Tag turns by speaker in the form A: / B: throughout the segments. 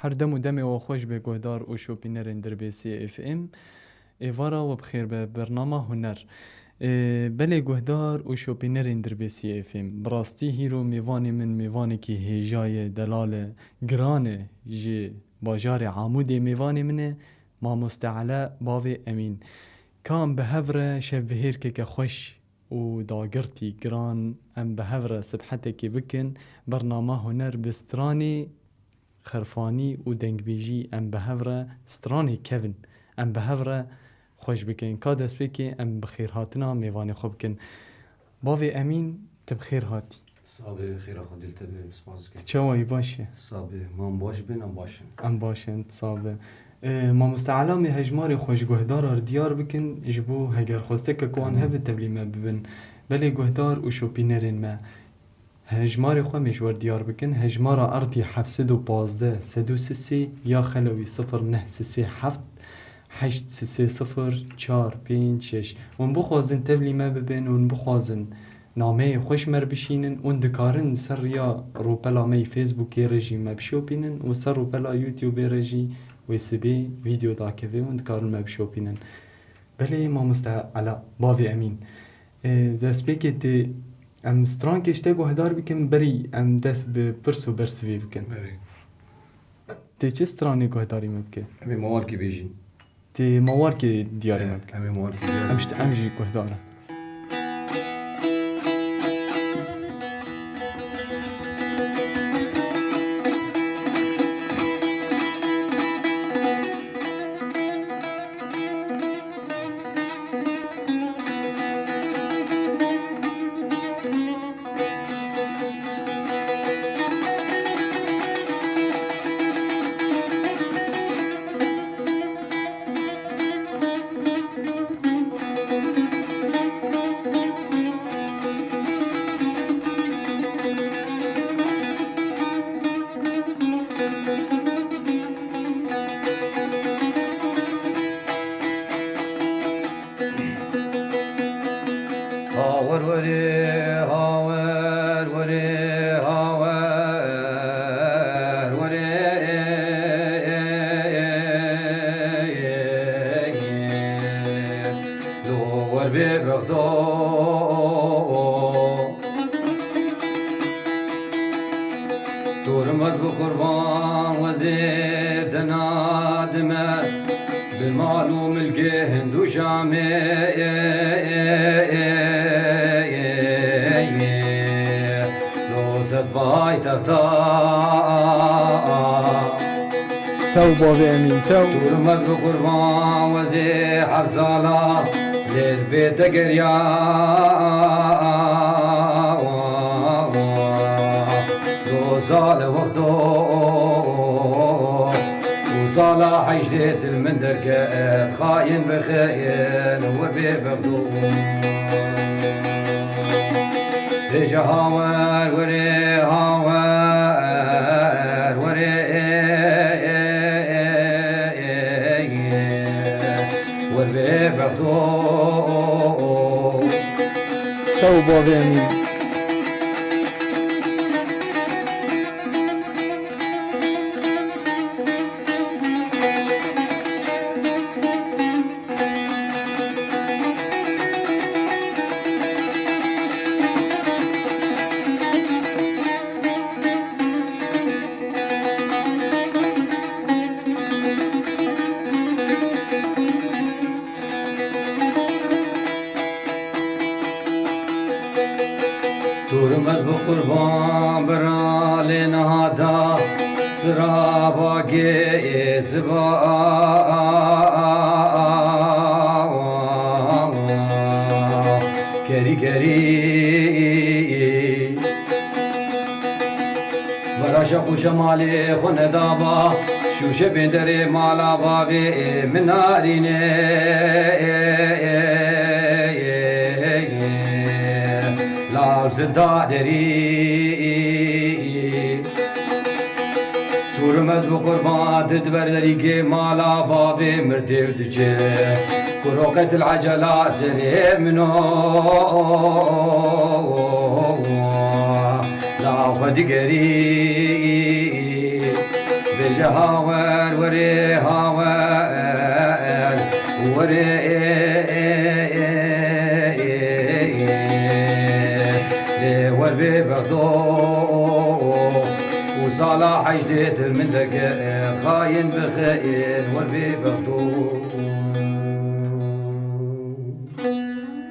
A: هر دم و دم و خوش به گهدار و شوپینر دربیسی اف ام ایوارا و بخیر به برنامه هنر بله گهدار و شوپینر دربیسی اف ام براستی هیرو میوانی من میوانی که هیجای دلال گرانه جی باجار عمودی میوانی منه ما مستعلا باوی امین کام به هفره شبهیر که خوش و داگرتی گران ام به هفره سبحته که بکن برنامه هنر بسترانی خرفانی و دنگبیجی ام به هفره سترانی کون ام به هفره خوش بکن که دست بکی ام بخیر هاتنا میوانی خوب کن باوی امین تبخیر هاتی
B: صابه خیر خود دلته به سپاس کن
A: چوایی باشه
B: صابه ما باش بین
A: ام باشن صابه ما مستعلامی هجماری خوش گهدار دیار بکن جبو هگر خواسته که کوان هبه تبلیمه ببن بله گهدار و شوپینرین ما هجماری خو مشور دیار بکن هجمارا ارتی 715 133 یا خلوی 0937 830 456 ون بخوازن تبلیمه ببن ون بخوازن نامه خوش مر بشینن اون دکارن سر یا روپلا می فیسبوکی رژی مبشو بینن و سر روپلا یوتیوب رژی و سبی ویدیو داکوه اون دکارن مبشو بینن بله ما مستعلا باوی امین دست بکی تی ام ستران کشته گوهدار بکن بری ام دست به پرس و برسوی بکن
B: بری
A: تی چه سترانی گوهداری مبکن؟
B: امی موال کی بیجین
A: تی موار که دیاری مبکن
B: امی موال کی بیجین
A: امشت امجی گوهداره
B: هاور وری هاور وری هاور وری لو ور ببغدو تورمز بقربان وزيد نادمه بالمعلوم الجه هندو لو زد باي تغدا
A: تو باوی امین تو
B: تورمز بقربان وزي حفظالا للبيت قريا لو زال وقتو وصالة حجدت المندركات خاين بخاين وبيبغدو رجع هاور وري هاور وري وبيبغدو
A: تو باوی امین
B: تورمز بقربان برالي نهادا سرابا جي زبا كري كري براشق وشمالي خن دابا شوشة بندري مالا باغي من ناريني زدادری تورمز بقربان تدبر لريقي مالا بابي مرتي ودجي كروقة العجلة سري منو لا فدقري هاور وري هاور وري وربي بغدو وصالح جديد الملك خاين بخاين وربي بغدو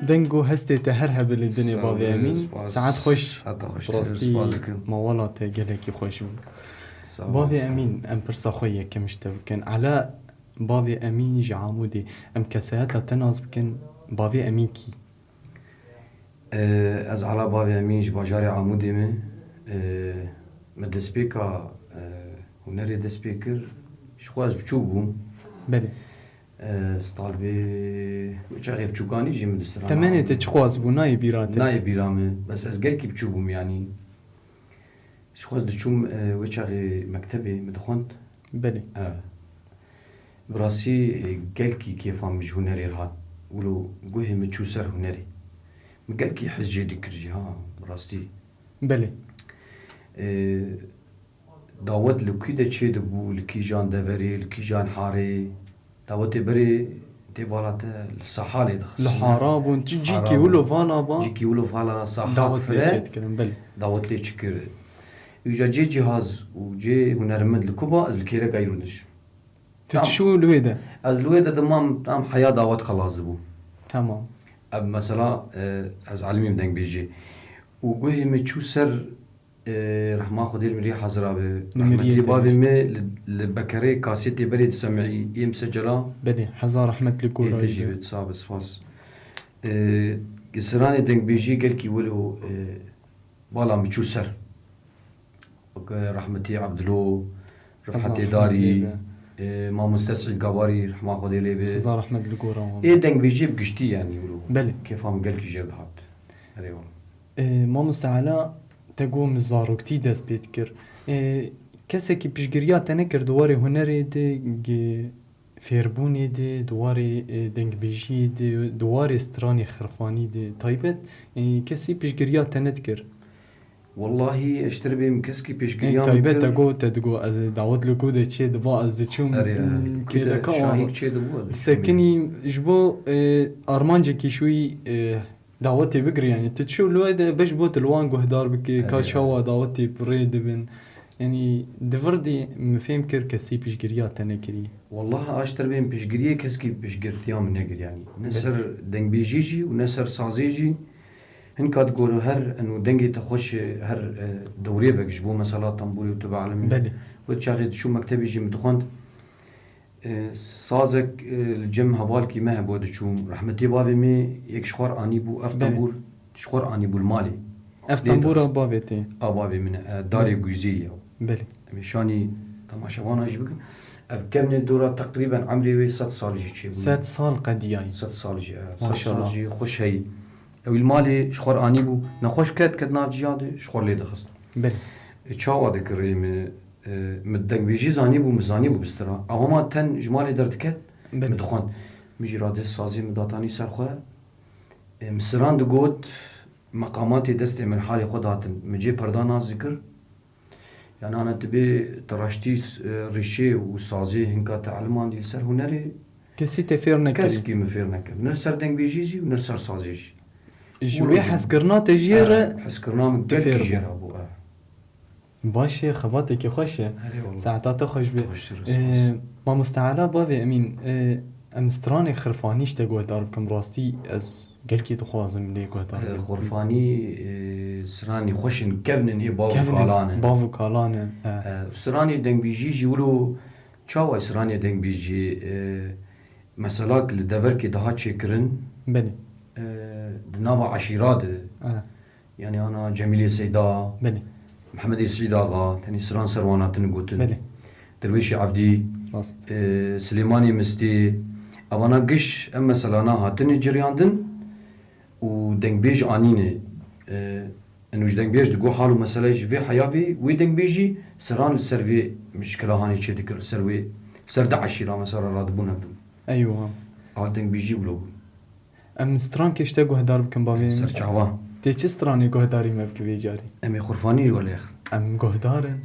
A: دنگو هستی ته هر هبل الدنيا
B: سلام،
A: بابي امين
B: سپاس.
A: ساعات خوش
B: حتی خوش.
A: براستي
B: سپاس دکم.
A: موالات گلکی خوش بود. بابي امين ام برسا خويا كمشتو كان على بابي امين جي عمودي ام كساتا تناز بكن بابي امين كي
B: از على بابي امين جي باجاري عمودي من مدسبيكا هنري دسبيكر شخو از بچوك بوم
A: بله
B: ستالبي وچاقي بچوكاني جي مدستران
A: تمانية تشخواز بو ناي بيراتي
B: ناي بيرامي بس از قلكي بچوبوم يعني شخواز دچوم وچاقي مكتبي مدخونت
A: بله
B: براسي قلكي كيف مش هنري رهات ولو قوهي متشو سر هنري قلكي حس جيدي كرجي ها براستي
A: بله
B: داوت لكي دا چه دبو لكي جان دوري لكي جان حاري داوت بري دي بالاتا الصحالي دخص
A: لحارابون جيكي ولو فانا با
B: جيكي ولو فالا صحات
A: دعوت لي
B: فرا
A: تكلم بله
B: داوت لي چكر يوجا جي جهاز وجي هنرمند لكوبا از الكيرا قايرونش
A: تتشو الويدة
B: از الويدا دمام تام حياة داوت خلاص دبو
A: تمام
B: اب مثلا از عالمي مدنگ بيجي وقوهي متشو سر رحمة خدي المري حضرة رحمتي بابي مي البكري كاسيتي بريد سمعي مسجلة
A: بله حزار رحمة لكورا
B: تجي بتصاب سواس قسراني دنگ بيجي قال كي ولو بالا متشو سر رحمتي عبدلو رفحتي داري ما مستسعد قواري رحمة خدي لي
A: حزار رحمة لكورا
B: دنگ بيجي بقشتي يعني ولو
A: بله
B: كيف هم قال كي جاب هات هذي والله
A: ما مستعلا تقوم زاروكتي دست بيت كر کسی که پیشگیریات نکرد دواره هنری ده فیربونی ده دواره دنگ بیجی ده دواره استرانی خرفانی ده طيبت کسی پیشگیریات نکرد
B: والله اشتري بهم كسكي بيشقيام
A: طيبت تقو از دعوت لكو ده چه دبا از چوم
B: كده
A: كده
B: شاهيك چه دبوا
A: سكني جبو ارمانجي كي شوي دعوتي بقري يعني تتشو الواد باش بوت الوان قهدار بك كاشوا دعوتي بريد بن يعني دفردي مفهم كر كسي بيشقريات انا كري
B: والله اشتري بهم بيشقريه كسكي بيشقرتيام نقر يعني نسر دنگ بيجيجي ونسر سازيجي هن كاد قولوا هر انه دنگي تخش هر دوريه بك جبو مثلا طنبوري وتبع عالمي
A: بله
B: وتشاهد شو مكتبي جي مدخنت سازك الجم هوالكي ما بود شوم رحمتي بابي مي يك شخور اني بو افتنبور شخور اني بو المالي
A: افتنبورا بابتي
B: بابي من داري جوزيه
A: بله
B: مشاني تماشاوانا جبك كم الدورة تقريبا عمري 6 سال جي
A: 7 سال قد جاي
B: 6 سال جي
A: ما شاء الله.
B: جي خوش هي او المالي شخور اني بو نخوش كد ناف جياده شخور لي دخست
A: بله
B: تشاوا ذكري مدنگ بيجي زاني بو مزاني بو بسترا اهما تن جمالي دردكت
A: بله
B: مدخون مجي رادس سازي مداتاني سرخوا مسران دقوت مقاماتي دستي من حالي خداتن مجي پردانا ذكر يعني انا تبي تراشتي ريشي وسازي هنكا تعلمان دي سر هنري
A: كسي تفيرنا كري
B: كاسكي مفيرنك نرسر دنگ بيجي ونرسر سازيجي
A: جوي حسكرنا تجير
B: حسكرنا من
A: تفير.
B: قلب جيرها بو
A: باشي خباتك خوشه
B: هذي والله
A: ساعتها خوش بي
B: خوش
A: ما مستعلا بابي امين امستراني خرفانيش تقوى دار بكم راستي از قلكي تخوازم لي قوى دار
B: خرفاني سراني خوشن كفنن اي باو فالان
A: بافو كالان
B: سراني دنگ بيجي ولو چاوا سراني دنگ بيجي مسلاك لدور كي daha çekirin
A: بلي
B: دنابا عشيرات يعني انا جميل سيدا
A: بلي
B: محمد سعيد اغا تاني سران سروانات نقوتن
A: بلي
B: درويشي عبدي
A: راست
B: سليماني مستي اوانا قش اما سلانا هاتن جرياندن ودنگ بيج انينه انو دنگ بيج دقو حالو مسألة في حيافي ويدنگ بيجي سران السرفي مشكلة هاني چه دكر سروي سرد عشيرة مثلا رادبون هدوم
A: ايوه
B: دنگ بيجي ولو
A: امستران كيش تقوى دار بكم بابي
B: سر چاوا
A: تي چه ستراني قوى داري مبكي بيجاري
B: امي خرفاني ولا يخ
A: ام قوى دارن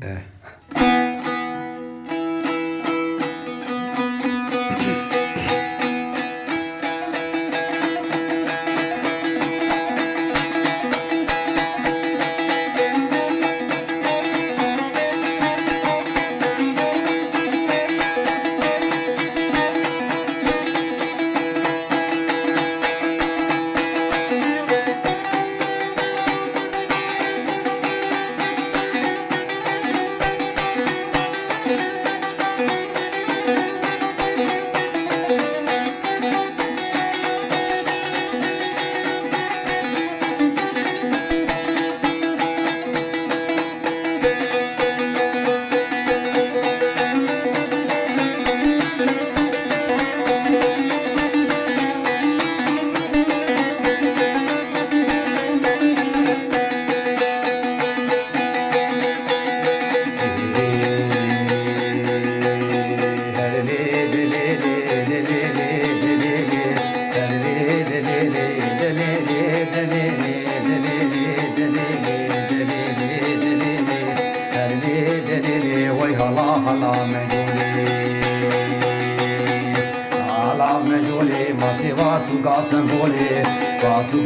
B: مجولي ماسي واسو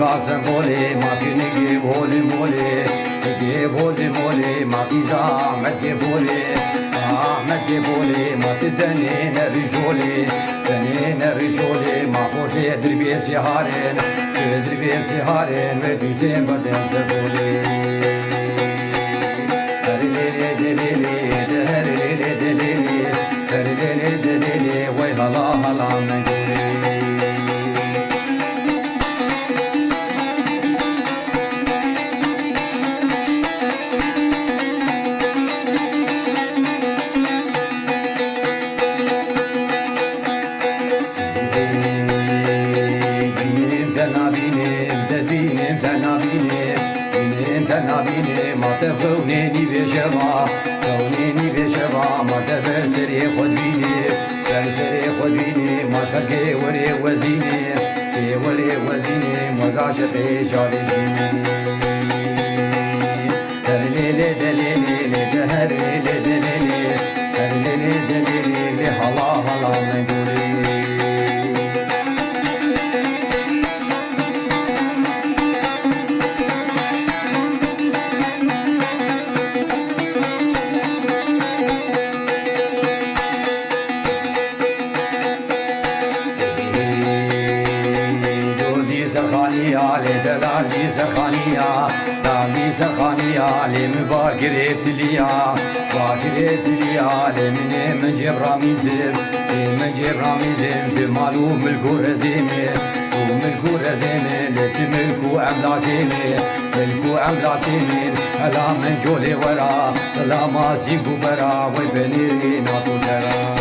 B: قاسم بولي ما في نجيب هولي مولي نجيب هولي مولي ما في زعمت جيب هولي أحمد جيب هولي ما تدنين الرجولي دنين الرجولي ما فوتي دربي سهارين ودي زين بدن زبولي هلا مجولي ما تبغوني بشبا ما تبسري خديني ما شكي وري وزيني مزاشقي جاريني دليلي هلا مجولي دالي سخانية لم باكر ابتليا من جيب راميزم بمالو ملكو رزيمي لتملكو عملاتيني هلا من جولي ورا هلا ما زيبو برا ويبني ناتو ترا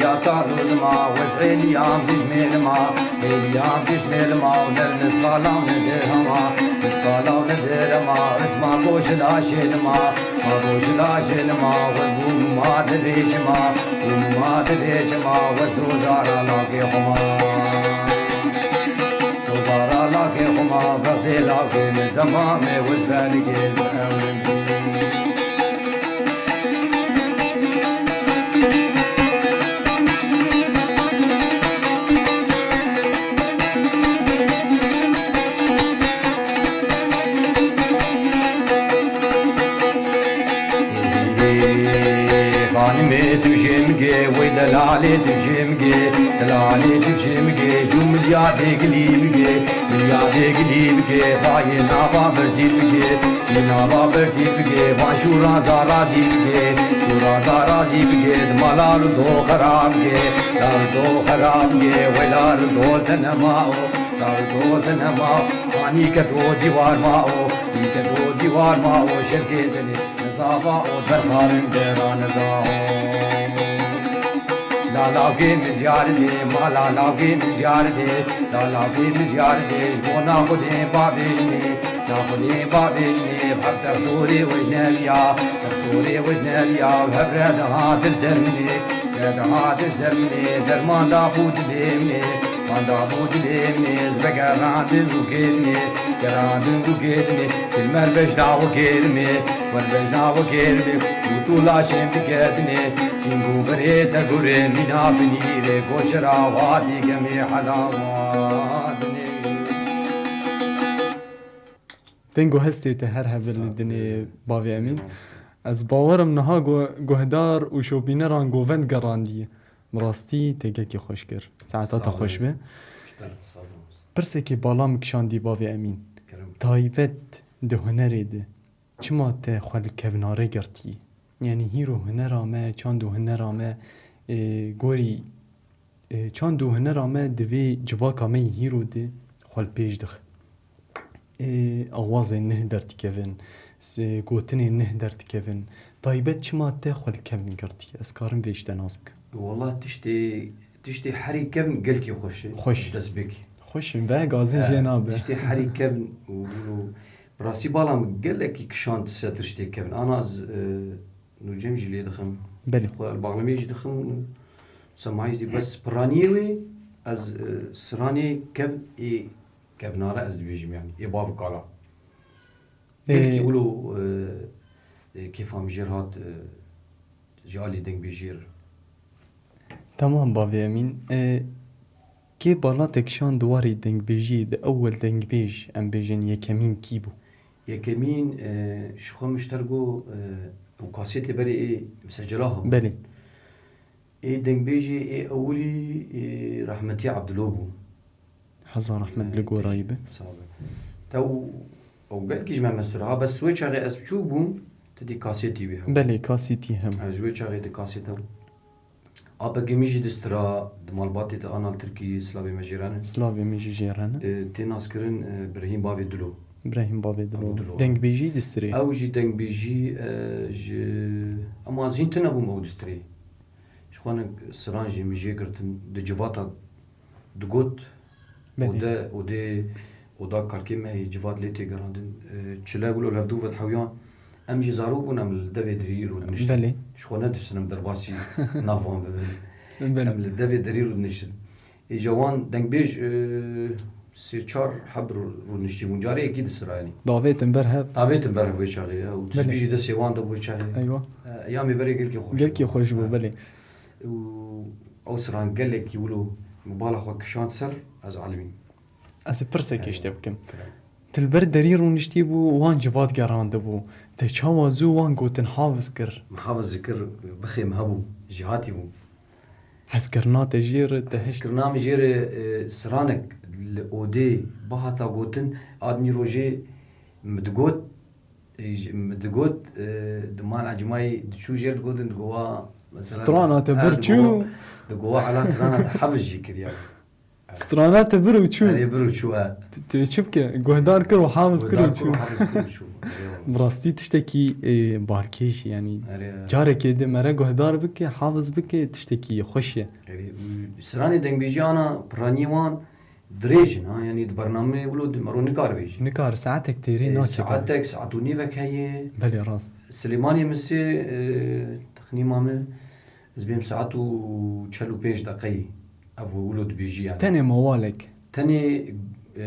B: يا صاروا زما وزعين يام تجميل ما ونرنس خالاو ندير ما اسمع بوش العاشين ما والبوم ما تدريش ما وزوزارا لاقي خما بغي لاقي من دمامي وزبالي دلالي تجمجي جم مليار قليبجي باي نابا برديبجي واشورا زارازي بجي مالار دو خرابجي ولار دو تنماو پانی کدو دیوار ماو شرکه دلی نزاوا او درخارن دیران نزاو لالاوگی مزیار دی لالاوگی مزیار دی ونا خودی بابینی بحب تردوری وجنالیا وهبرد هات الزرمني درمان دابود ليمني زبقى راندن وكيدني المربش داو كيرمي وطولا شم بكيدني سينغو بريتا قرين منا بنيري كوشرا وادي قمي حلاواتني
A: تنگو هستی ته هر هبل دنی باوی امین از باورم نها گهدار و شوبینران گووند گراندی مراستی تگه کی خوش کر ساعتات خوش به پرسه که بالام کشاندی باوی امین تایبت ده هنری ده چما ته خال کوناره گرتی یعنی هیرو هنرامه چاندو هنرامه گوری چند دو هنر آمه دوی جواکا می هیرو دی خوال پیش دخ آواز نه درد کهون گوتن نه درد کهون تایبت چما ته خوال کهون کردی اسکارم ویشته ناز بکن
B: والله تشتي حري كم قلكي خوش تسبك
A: خوش و گازن جنابه
B: تشتي حري كم براسي بالام قلك كشانت سترشتي كم انا از نجم جلي دخم
A: بله
B: البغلمي جي دخم سمعي دي بس برانيوي از سراني كم اي كفناره از بيجم يعني يباف قالا قلكي يقولوا كيف هم جيرهات جالي دنگ بيجير
A: تمام باوی امین که بالا تکشان دواری دنگ بیجی ده اول دنگ بیج ام بیجن یکمین کی بو
B: يكمين شخو مشترقو وكاسيتي بري ايه مسجلاها
A: بله
B: ايه دنبيجي ايه اولي إيه رحمتي عبد الوهاب
A: حزار احمد لقو رايبه
B: صابر تو او قال كيش ما مسرها بس ويش اغي اسبشو بوم تدي كاسيتي بيها
A: بله کاسیتی هم
B: ويش اغي دي كاسيتا ابا جميجي دسترا دمالباتي تا انا تركي سلافي مجيران
A: سلاوی میجی جیرانه
B: تي ناس كرن برهيم بافي دلو
A: ابراهیم بابی
B: بابی
A: دلو
B: دلو.
A: دنگ بیجی دستری
B: او جي دنبيجي اما زين تنبو مودستري شخوانا سرانجي ميجي كرتن دي جيفاتا دقوت
A: بله
B: ودا كاركيم هي جيفات ليتي قراندن تشلا يقولوا لفدو فد حويان ام جي زاروبون ام الدفي درير ودنشت
A: بله
B: شخوانا درسنم درباسي نافون ببن ام
A: بله
B: الدفي درير ودنشت جوان دنبيج سيرشار حبر ودنشتي منجاري اكيد سراني
A: داویتن بر هب
B: طابيت امبارح بويشاغي وتسبيجي ده سيوان ده بويشاغي
A: ایوه
B: ايامي بري قلكي خوش
A: گل کی خوش بو بله
B: او سران قال لك يقولوا مبالغ وك شان سر از عالمين
A: از پرسه کشته بکم تلبر دری رو نشتی بو وان جواد گرانده بو ته چاوازو وان گوتن حافظ کر
B: محافظ ذكر بخي مهبو جهاتي بو
A: حس کرنا تجیر تهش
B: ذكرنامي جير سرانك الاودي بهاتا غوتن ادمي روجي مدقوت دمان عجماي شو جير غوتن دقوا مثلا
A: سترانا تبرچو
B: دقوا على سرانة حفظ جيكر يعني
A: سترانات برو چو
B: يعني برو شو
A: تشبك گهدار کر و حافظ کر و چو
B: حفظ كل شو
A: براستی تشتکی بارکیش یعنی
B: يعني
A: جاره که ده مره گهدار بکه حافظ بکه تشتکی خوشیه
B: سراني دنگ بيجي انا برانيوان دريجن ها يعني برنامج ولود مرو نكار بيجي
A: نکار ساعتك تیری ناکی
B: ساعتك ساعت ونيفك هي
A: بله راست
B: سليماني مسي تخنيم عامل زبيم ساعت و 45 دقيقة ابو ولود بيجي يعني
A: تاني موالك
B: تاني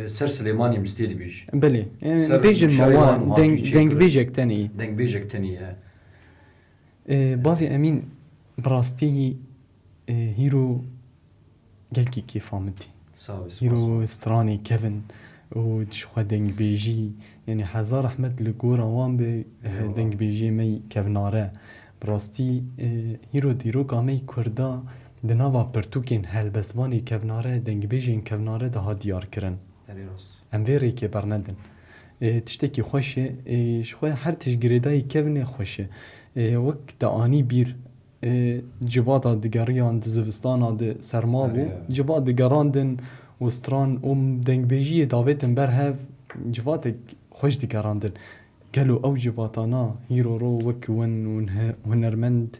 B: سر سليماني مستيد بيجي
A: بله
B: سر
A: بیج
B: شریمان
A: الموال
B: وهاکی چی
A: دنگ
B: کرد؟
A: بیجک تانی
B: دنگ بيجك تاني
A: باوی امین براستی هیرو گلکی کیف آمدی
B: ساوس
A: هیرو استرانی کevin و تشخوا دنگ بیجی یعنی هزار احمد لگور آوان به دنگ بیجی می کevناره براستی هیرو دیرو گامی کردا دناوا پرتوکین هلبستوانی کevناره دنگ بیجین کevناره ده ها دیار کرن ام ویری که برندن تشتکی خوشه شخوی هر تشگریدای کevنه خوشه وقت آنی بیر جواتا دگریان دزوستانا ده سرما بو جوات دگراندن وستران دنگ بیجی داویتن بر هف جوات خوش دگراندن گلو او جواتانا هیرو رو وک ون هنرمند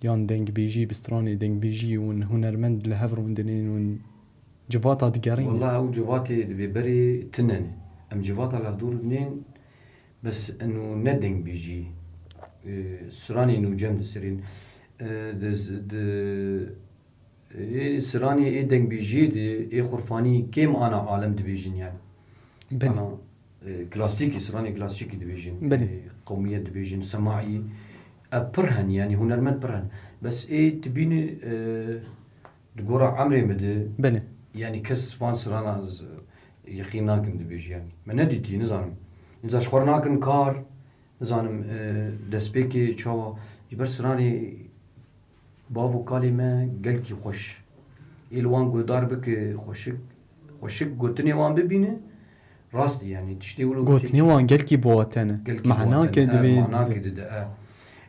A: یان دنگ بیجی بسترانی دنگ بیجی ون هنرمند لهفر وندنین ون جواتا دگرین
B: والله او جواتي ببري تنن ام جواتا لفدور اثنين بس انه ندنج بيجي سراني انه جنب سرين سراني اي دنج بيجي اي خرفاني كيم انا عالم دبيجين يعني
A: بله
B: انا كلاسيكي سراني كلاسيكي دبيجين
A: بله.
B: قومية دبيجين سماعي برهن يعني هنرمند برهن بس اي تبيني دقورة عمري مدي
A: بله
B: يعني كس فان سرانا از يقيناكم دبيج يعني ما نديتي نزانم نزا شخورناكن كار نزانم دسبيكي چاوا جبر سراني بابو كلمة قلكي خوش الوان قدار بك خوشك قوتني وان ببينه راستي يعني تشتي ولو
A: قوتني وان گلکی بواتنه معناه که دوی
B: معناه كده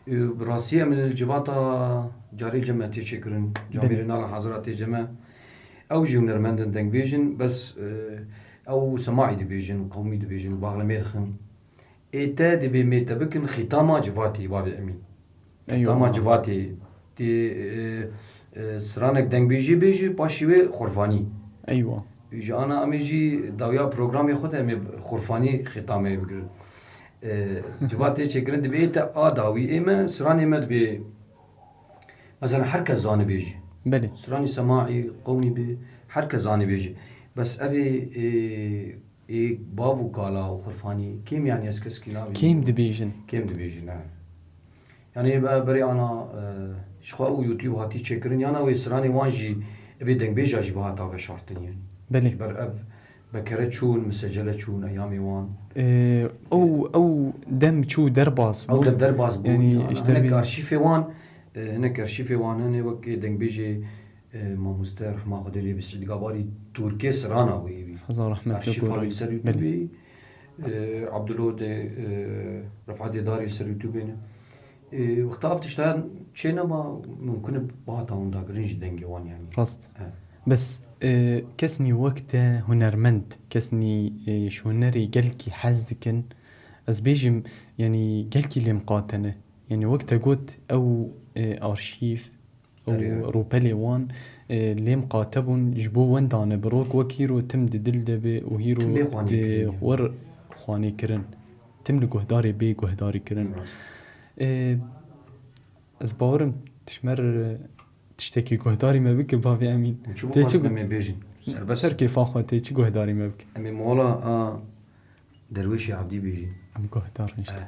B: براسية من الجباطة جاري الجمع تيشكرن جابير نال حضرات الجمع او جي هنرمندن دنگ بيجن بس او سماعي دبيجن قومي دبيجن باغلا ميدخن ايتا دبي ميتا بكن ختاما جفاتي بابي امين ختاما جفاتي دي سرانك دنگ بيجي باشيوي خرفاني
A: ايوه
B: يجي انا اميجي داويا بروجرامي خود امي خرفاني ختامي بقول جواتي تشكرن دبيتا داوي اما سراني مد بي مثلا حركه زاني بيجي
A: بلي
B: سراني سماعي قوني بي حركه زاني بيجي بس ابي بابو قالا وخرفاني كيم يعني اسكس كلامي
A: كيم دبيجن
B: كيم دبيجي نعم يعني بري انا شخو يوتيوب هاتي تشكرن انا وسراني وانجي ابي دنگ بيجا جي بها تا شارتن يعني
A: بلي
B: بر اب بكرت شون مسجله شون ايامي وان
A: او دم شو درباس
B: او درباس بو
A: يعني
B: هناك ارشيفي وان هناك ارشيفي وان هنا وقت دنگ بيجي ما مستر ما خدلي بسعيد قباري تركي سرانا وي
A: حضر رحمه
B: ارشيف على اليوتيوب عبد الود رفعت داري اليوتيوب واختلفت اشتغل شينا ما ممكن باتا وندا رينج دنگي وان يعني
A: راست بس كسني وقته هنرمند كسني شو هنري قلكي حزكن از بيجم يعني قلكي اللي مقاتنه يعني وقتها قلت او ارشيف او روبالي وان اللي مقاتبون جبو وندانه بروك وكيرو تم دلدبه وهيرو ور خواني كرن تم لقهداري بي قهداري كرن از باورم تشمر تشتكي قهداري ما بك بابي امين
B: تيجي ما بيجي
A: بس كيف اخو تيجي قهداري ما بك
B: امي مولا درويش عبدي بيجي
A: ام قهدار نشتا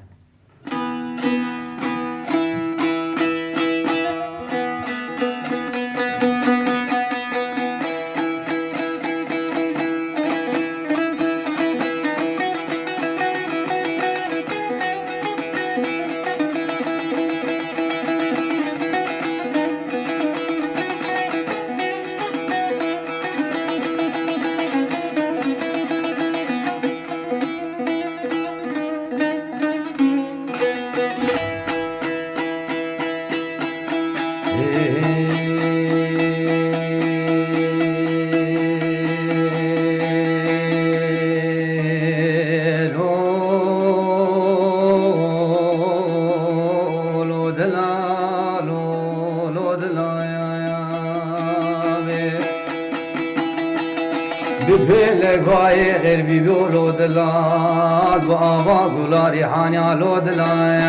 B: غير بيقولوا دلال بابا قولاري حانيا لو دلال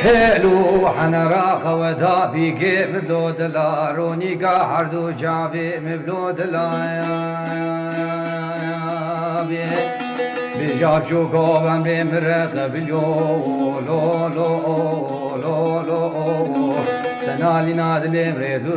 B: حلو حنا راخا ودا بيجي مبلو دلال روني قاحردو جابي مبلو دلال بيجاب شو قوبان بمرق بيجو لو لو لو لو سنالي نادلي مريدو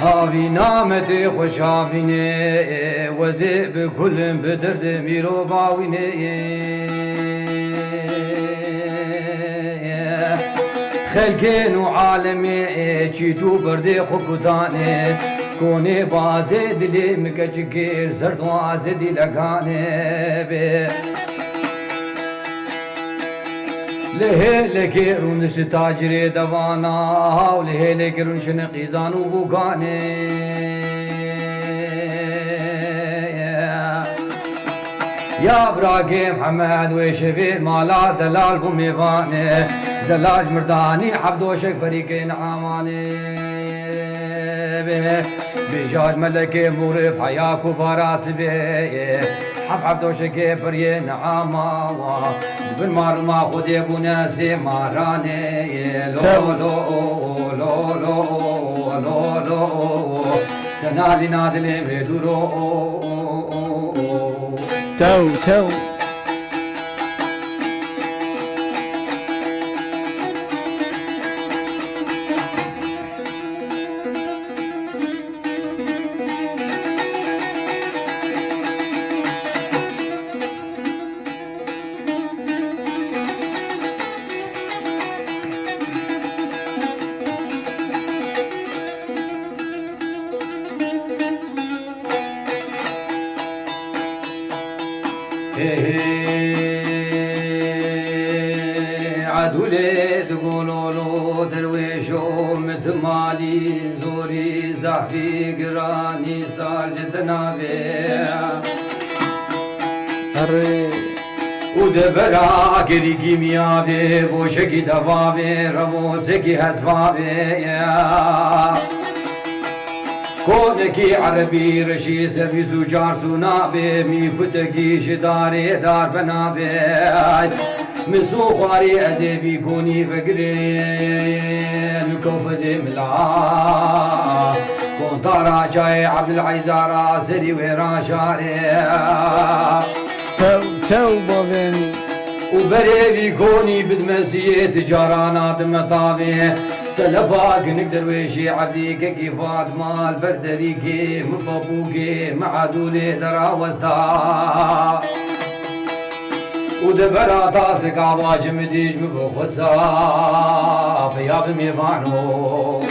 B: هاوی نامتی خوش هاوینه وزی بکل بدرد میرو باوینه خلقین و عالمی چی تو برده خوکدانه کونه بازه دلی مکچگیر زردوازه دی لگانه به لهله رونش تاجر دوانا و لهله رونش نقیزان و بوگانه یا براغي محمد وشفي مالا دلال بو ميوانه دلال مرداني عبدوشك فريقين عمانه به بجاد ملك مورب حياك وبراس به حب دوشك بري نعاما بالمار ما خدي بناسي ماراني لو لو لو لو لو لو تنادي نادلي بدورو
A: تو
B: عدولي تقولوا له درويشو متمالي زوري زحفي قراني صار جدنا بيه ودبرا كري كيميا بي بوشكي دفا بي رموسكي هسبا بي كونكي عربي رشي سبيزو جارسو نابي مي كتكي شداري دار بنابي من سوخاري أزيبي كوني فقرين كوفزي ملا كون طارا جاي عبد العزارة سري ويرا شاري
A: تو بابين
B: وبريبي كوني بدمسية تجارانات مطافي سلفاك نقدر ويشي عبديك كيفات مال بردريكي مبابوكي معدولي درا وستا ودبرا تاسك عواج مديج مبخصا فياب ميفانو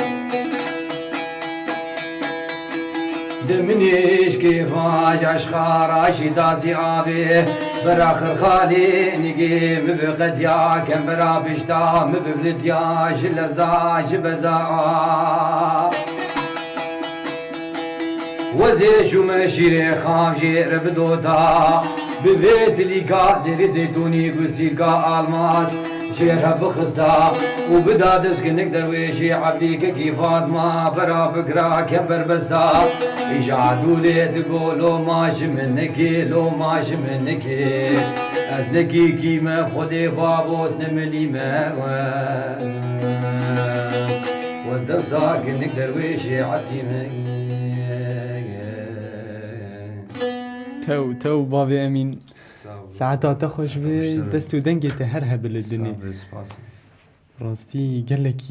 B: دمنيش كيفاش عشقار عشي تاسي عابي براخر خالي نقي مبقديا كم برا بشتا مبفلتيا شلزا جبزا وزيش ومشيري خام جير بدوتا ببيت ليكا زيري زيتوني بسيركا الماس جيرها بخصدا وبدا دسكنك درويشي عبديك كيفات ما برا بقرا كبر بسدا يجعدوا لي تقولوا ماش منكي لو ماش منكي ازنكي كيما خدي بابوس نملي ما وازدر ساكنك درويشي عبدي
A: تو بابي امين ساعتها تخش بي دستو دنجي تهرها بالدنيا راستي قال لك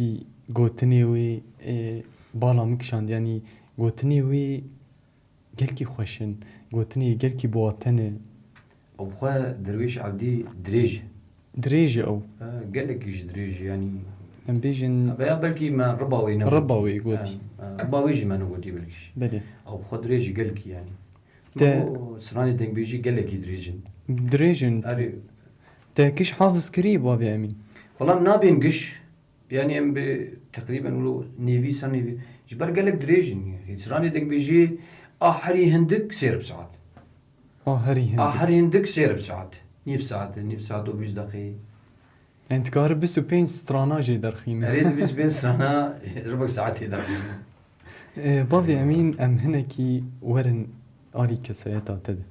A: قوتني وي بالا مكشاند يعني قوتني وي قال كي خوشن قوتني قال كي بوطنه
B: او خا درويش عبدي
A: دريج او
B: قال لك ايش دريج يعني
A: ام بيجن
B: بلكي ما رباوي
A: رباوي قوتي
B: رباوي جي ما نقولي بلكيش
A: بلي
B: او خا دريج قال لك يعني سراني دنگ بيجي قال لك
A: دريجن تا كيش حافظ كريب بابي امين
B: والله نابين قش يعني ام تقريبا ولو نيفي سان نيفي جبر قال لك دريجن يعني سراني دنگ بيجي احري هندك سير بساعات احري هندك سير بساعات نيف ساعات وبيش دقيقة
A: انت كهرب بس وبين سترانا جي درخين
B: اريد بس بين سرانا ربع ساعات درخين
A: بابي امين ام هنكي ورن آلی کسایت آتده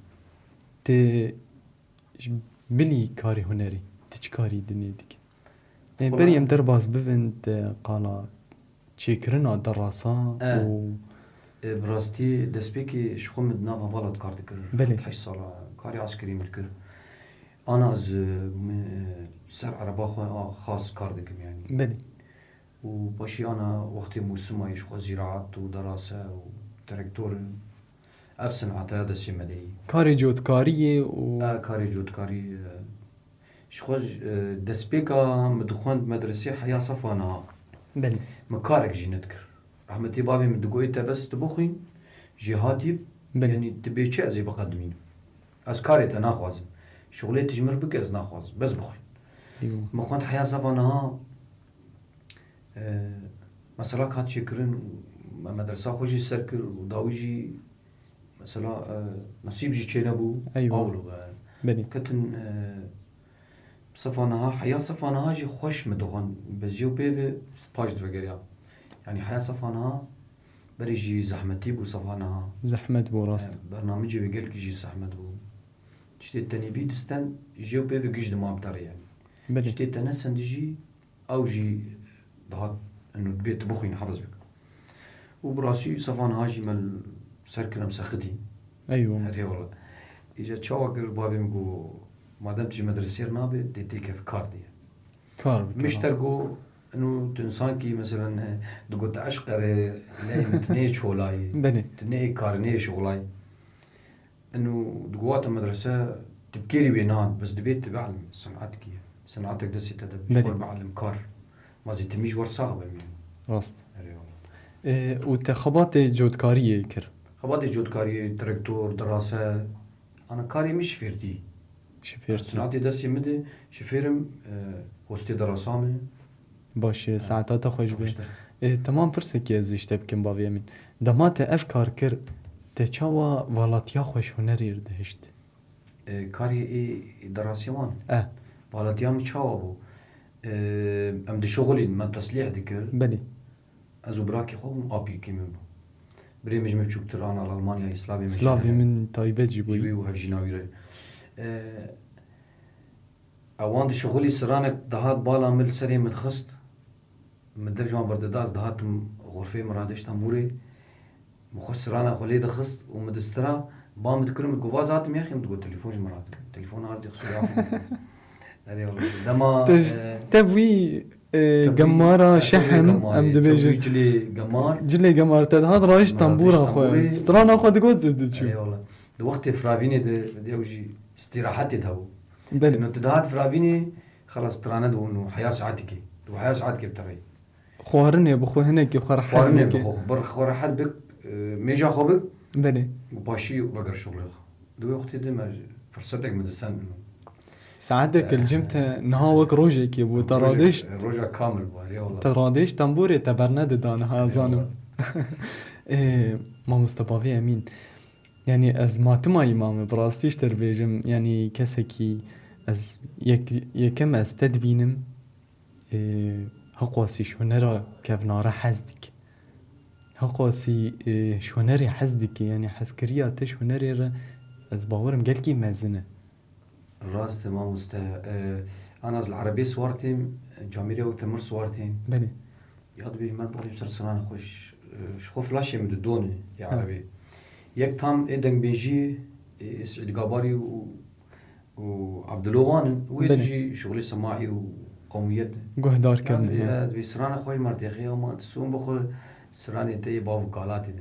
A: تی بلی کاری هنری تیچ کاری دنیا دیگه بریم در باز ببند قالا چیکرنا دراسا و
B: براستی دسپیکی شخو مدنا و والد کار دکر
A: بله
B: 8 ساله کاری عسکری ملکر انا از سر عربا خاص کار دکم يعني
A: بله
B: و باشی انا وقتی موسمای شخو زراعت و دراسه و ترکتور افسن عطايا دسي مدي
A: کاری جودکاریه و
B: کاری جودکاری شخوز دسبيكا مدخوند مدرسي حياة صفانا
A: بله
B: مكارك جي نذكر رحمتي بابي مدقويتا بس تبخين جهاتي
A: بله
B: يعني تبي چه ازي بقدمين از كاري تناخوازم شغلي تجمر بك از ناخوازم بس بخين مخوند حياة صفانا مثلا كات شكرن مدرسة خوجي سركر وداويجي مثلا نصيب جي تشينبو
A: ايوه بله
B: كتن صفانها حياة صفانها جي خوش مدخن بزيو بيفي سباج دفقريا يعني حياة صفانها بري جي زحمتي بو صفانها
A: زحمت بو راست
B: برنامجي بقلك جي زحمت بو تشتي تاني بيدستان جيو بيفي جيش دماغ بتاري يعني
A: بلي
B: تشتي تنسن ديجي او جي ضغط انه بيت بخين حفظ بك وبراسي صفان هاجي مال سركنا مسختي
A: ايوه
B: هري والله اجا تشاوكر بابي مقو ما دام تجي مدرسير نابي دي كيف كاردي
A: كار بك
B: مش
A: راست.
B: ترقو انه تنسان كي مثلا دقو تعشقر لا تني شولاي
A: بلي
B: تني كارني شغلاي انه دقوات المدرسه تبكيري بينان بس دبيت تبعلم صنعتك صنعتك دسي تدب
A: بلي.
B: شوي بعلم كار ما زي تميش ورصاغ بمين
A: راست
B: هري والله
A: وتخبات جودكارية كر
B: خبادي جود كاري تركتور دراسة أنا كاري مش شفيرتي
A: شفيرتي
B: صنعتي دسي مدي شفيرم هوستي دراسامي
A: باش ساعتها خوش بي
B: بشتر
A: تمام فرسك يا زيش تبكن بابي من دمات افكار كر تشاوا والاتيا خوش هنري ردهشت
B: كاري إيه دراسي وان
A: اه
B: بالاتيام تشاوبو أم دي شغلين ما تسليح ديكر
A: بلي
B: أزو براكي خوم أبي كيمين بو بري مجمع تشوكتر أنا ألمانيا إسلامي
A: سلافي من تايبت
B: جوي
A: جيبوي
B: وهفجيناوي اوان دي شغلي سرانك دهات بالا مل سري متخست مدف جوان بردداز دهات غرفة مرادش تنبوري مخش سرانا خلي دخست ومدسترا بام تكرم قواز هاتم يا اخي متقول تليفون جمرات تليفون هاردي خسو يافي هذه والله دما
A: تبوي قمارة شحم ام دبيجي
B: جلي قمار
A: جلي قمار تد هاد رايش طنبورة اخويا سترانا اخويا تقول تشو
B: هذه والله دو وقت فرافيني دي اوجي استراحتي تهو
A: بلي
B: انه تدهات فرافيني خلاص تراند انه حياه ساعتك وحياه ساعتك بتري
A: خوارني ابو خو هناك خوار
B: خوارني
A: حد
B: بخو بر خوار حد بك ميجا خوبك
A: بلي
B: وباشي وبقر شغلك دو وقت دي ما فرصتك مدسن
A: ساعتك الجمت نهاوك روجك يبو ترادش
B: رجع كامل باري والله
A: ترادش تنبوري تبرند دانها زانم ما مستبافي امين يعني از ماتما امام براستيش تربيجم يعني كسكي از يكم از تدبينم هقواسي شونرا كفنارا حزدك هقواسي شونري حزدك يعني حسكريا تشونري از باورم قالكي مازنه
B: راست ما انا از العربي صورتي جاميري وقت مر صورتي
A: بلي
B: ياد بيج من بقول بسر سنان خوش شخو فلاش من الدوني يا عربي يك تام ادن بيجي سعيد قاباري وعبد اللوان ويجي شغلي سماعي وقوميات
A: قهدار كم
B: يعني سرانه خوش مرتخي وما تسوم بخو سراني تي باب قالاتي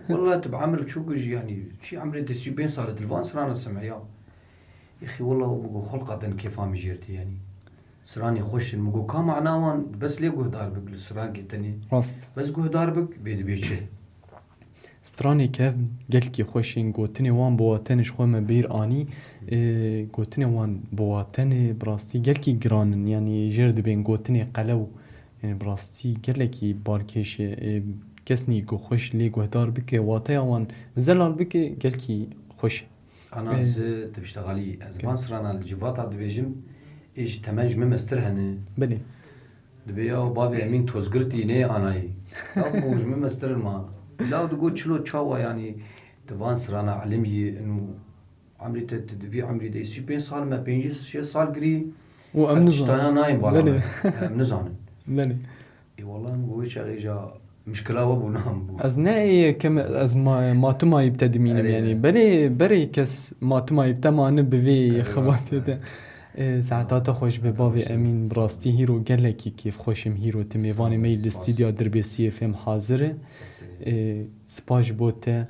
B: والله تبعمل شو يعني في عمري دسي بين صارت الفان سرانه سمعيا يا اخي والله مقو خلقه كيف فهم جيرتي يعني سراني خوش مقو كان معناوان بس ليه قهدار بك سران قلتني
A: راست
B: بس قهدار بك بيد بيشي
A: ستراني كيف قالكي خوشين قوتني وان بواتنش خو ما بير اني قوتني وان بواتني براستي قالكي جرانن يعني جرد بين قوتني قلو يعني براستي قالكي باركيش كسني قو خوش لي قهدار بك واتيا وان زلال بك قالكي خوش
B: انا از تبشتغلي از فان سرانا الجيفاتا دبيجم ايش تمنج ممسترهن
A: بلي
B: دبيا وبابي امين توزقرتي ني اناي ابو ممستر ما لا تقول شلو تشاوا يعني تفان سرانا علمي انه عمري تدفي عمري دي 20 سال ما 5 سال قري
A: وامنزان
B: انا نايم
A: بلي
B: بالا امنزان
A: بلي
B: اي والله مقوي شغي جا مشكله وابو نام بو
A: از ناي كم از ما تما يبتدمين يعني بري كس ما تما يبتمان بفي خبات ساعتها خوش به بابي امين براستي هيرو قالكي كيف خوشم هيرو تميفاني ميل الاستديو دربي سي اف ام حاضره سپاش بوته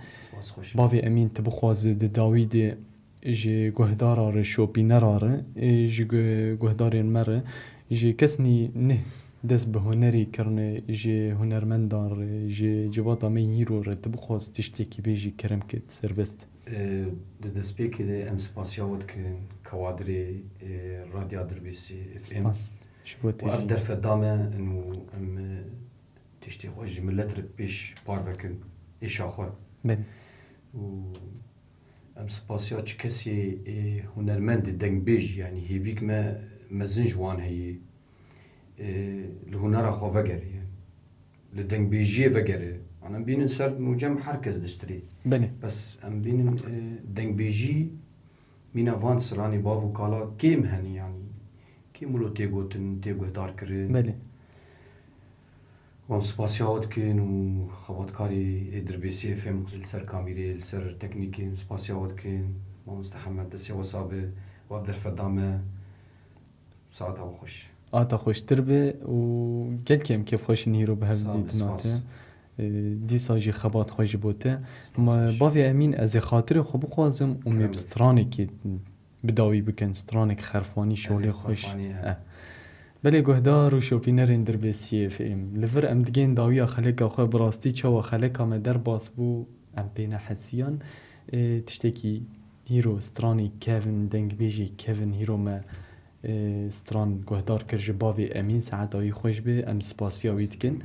A: بابي امين تبخواز داويد جي قهدار شوبي نراره جي قهدار مره جي كسني نه دس به هنري كرن جي هنرمندار جي جواتا مي هيرو تبخواز تشتكي بيجي كرم كت سربست
B: دس بيكي دي ام سباسياوت كوادري راديو دربي سي اف ام
A: شبوتي
B: وأقدر فدامه إنه أم تشتي خوش جملات ربيش بارفكن إيش أخوه
A: بلي
B: و أم سباسيات كسي هنرمند دنبيج يعني هي فيك ما زنجوان هي الهنر أخو فجر يعني لدنبيجية فجر أنا بين سر نوجم حركز دشتري
A: بله
B: بس أم بين دنگ بيجي مينا فان سراني بافو كالا كيم هني يعني كيم ولو تيغوتن تيغو دار كرين
A: بله
B: وام سپاسیاوت کن و خباتکاری دربیسی فیلم لسر کامیری لسر تکنیکی سپاسیاوت کن ما مستحمد دستی وصابه و در فدامه ساعت ها خوش
A: آتا خوشتر به و گل کم کف خوش نیرو به
B: سپاس،
A: هفت دیدناته
B: سپاس.
A: دی ساجی خبات خوش بوده ما باوی امین از خاطر خوب خوازم و می بسترانه که بداوی بکن سترانه که خرفانی شولی خوش
B: خرفانی،
A: بله گهدار و شوپینرین در بیسی فیم لفر ام دگین داویا خلقا خواه براستی چوا خلقا ما در باس بو ام پینا حسیان تشتکی هیرو سترانی کیون دنگ بیجی کیون هیرو ما ستران گهدار کرج باوی امین ساعت آوی خوش به ام سپاسیاوی دکن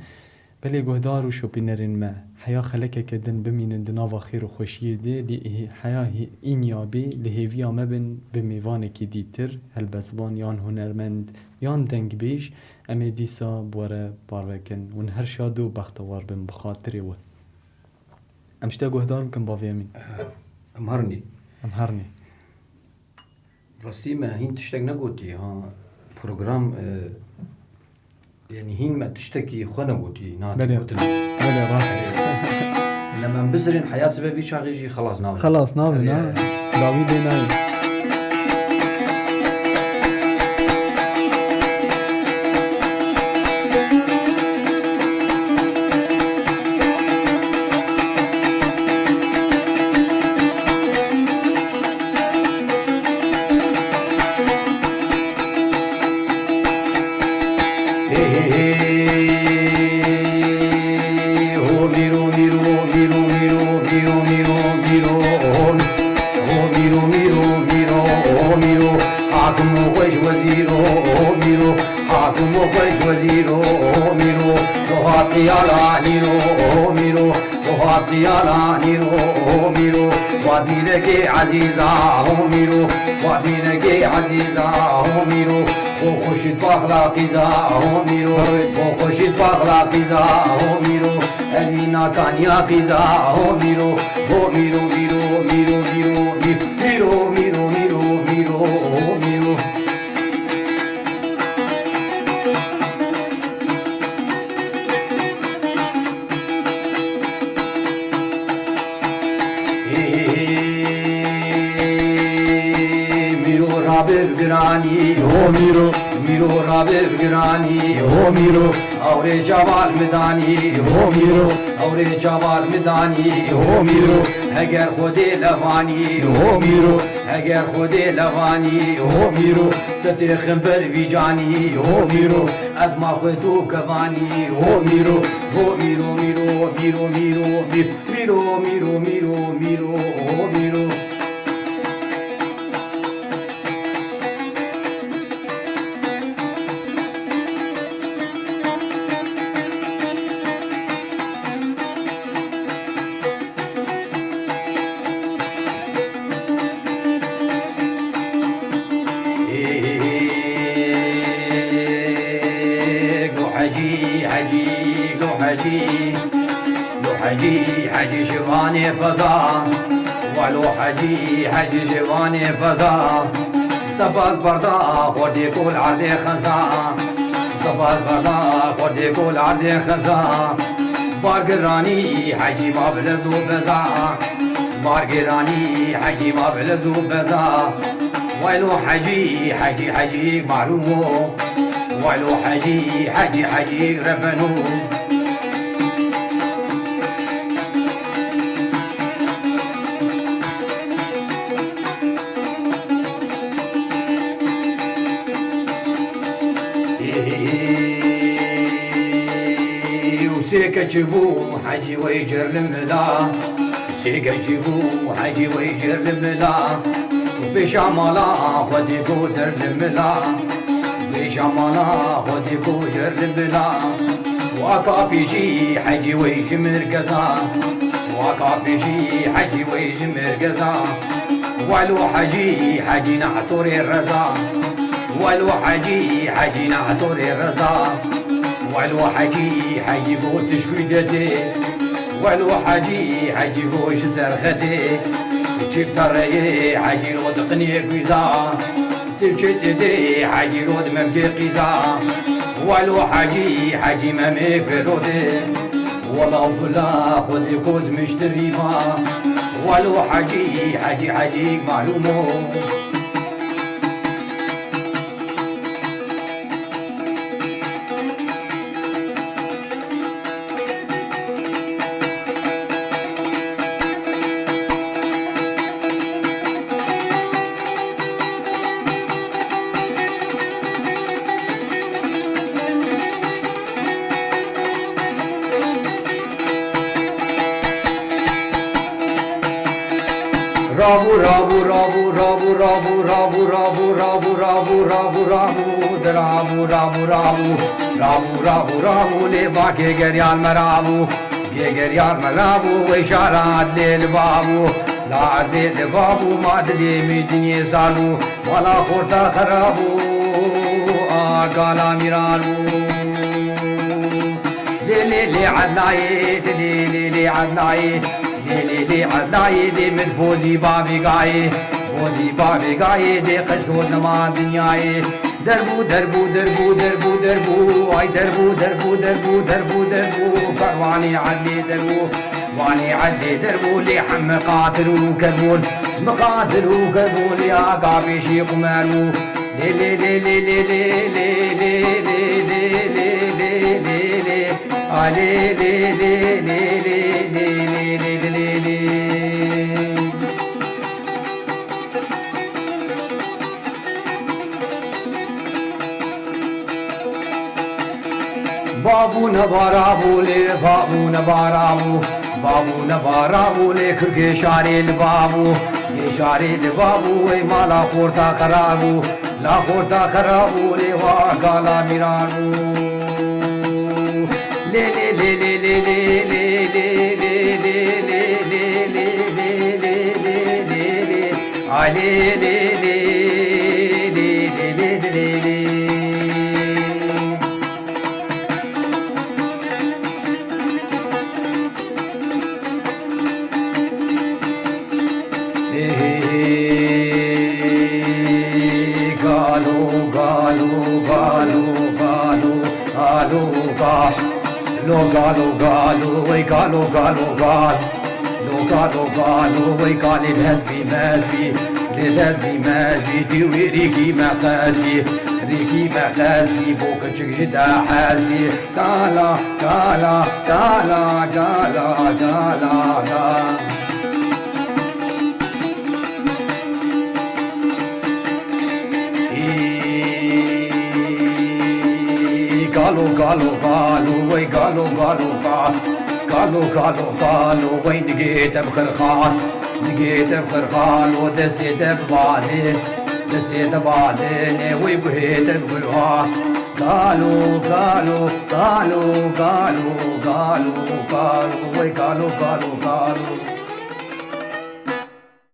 A: بله گهدار و شوپینرین ما حیا خلقا کدن بمینن دناوا خیر و خوشیه ده لی حیا این یابی لحیویا مبن بمیوانه که دیتر هلبسبان یان هنرمند یان دنگ بیش امی دیسا بواره باروکن ون هر شاد و بختوار بن بخاطری و امشتا گهدار بکن باوی امین
B: امهرنی
A: ام هرنی
B: راستی ما هین تشتک نگوتی ها پروگرام يعني هين ما تشتكي خنا قوتي
A: بله بله راست
B: لما بزرين حياة سبب شاغيجي خلاص ناوي
A: خلاص ناوی نا داوی دی ناوی
B: عزيزة هوميرو وعدينك عزيزة هوميرو وخشت بأخلاقي زا هوميرو وخشت بأخلاقي زا هوميرو ألينا كان يا قيزا هوميرو هوميرو ميرو ميرو ميرو ميرو ميرو ميرو ميرو هوميرو برگرانی هو میرو را برگرانی هو میرو اور جوال مدانی هو میرو اور جوال مدانی هو میرو اگر خود لوانی هو میرو اگر خود لوانی هو میرو تتخم بر ویجانی هو میرو از ما خودو کوانی هو میرو هو میرو میرو میرو میرو میرو میرو میرو میرو هو میرو حجي جواني فزا ولو حجي جواني فزا تباز بردا خودي كل عردي خزا تباز بردا خودي كل عردي خزا بارگرانی حجي ما بلزو بزا بارگرانی حجي ما بلزو بزا ولو حجي معلومو ولو حجي رفنو سيكا جيبو حجي ويجر الملا سيكا جيبو حجي ويجر الملا بشامالا خدي قدر الملا بشامالا خدي قدر الملا واقع بيجي حجي ويجي مركزا واقع بيجي حجي ويجي مركزا ولو حجي نعطور الرزا ولو حجي نعطور الرزا ولو حجي بوت شكويدتي ولو حاجي حاجي وش زرختي تشيك تري حاجي رود قني قيزا تبشتدي حاجي رود ممجي قيزا ولو حاجي حاجي مامي فرودي والله بلا خذ كوز مشتري ما ولو حاجي معلومه رابو رابو رابو رابو رابو رابو رابو رابو رابو رابو رابو درابو رابو رابو رابو رابو رابو لبا كيغريال مرابو كيغريال مرابو وإشارات للبابو لا للبابو ما دلي ميدني سالو ولا خورتا خرابو قالا ميرالو لي عدناي لي عدناي لي عدناي دي من فوزي بابي قاي فوزي بابي قاي دي قصود نما دنياي دربو دربو دربو دربو دربو اي دربو دربو دربو دربو دربو فرواني عدي دربو واني عدي دربو لي حم قاتلو كذبون مقاتلو كذبون يا قابي شيق مالو لي لي لي لي لي لي لي لي لي لي لي لي علي لي لي لي لي بابو نبارابو لي بابو نبارابو بابو نبارابو لي كركي شاري البابو يشاري البابو وي مالا خورتا خرابو لا خورتا خرابو لي واقالا ميرانو لي لي لي لي لي لي لي لي لي لي لي لي علي لي لي لي لي لي لي Lo galo galo, way galo galo gal. Lo galo galo, way gali mezbi mezbi. Lezbi mezbi, diwi riki maqazbi. Riki maqazbi, boka chigida hazbi. Gala gala gala gala gala gala. Galo galo galo way galo galo galo galo galo way نجيت بخرخان نجيت بخرخان ودسيت ببعدين دسيت بعدين وي بهيت بقولها قالو قالو قالو قالو قالو قالو وي قالو قالو قالو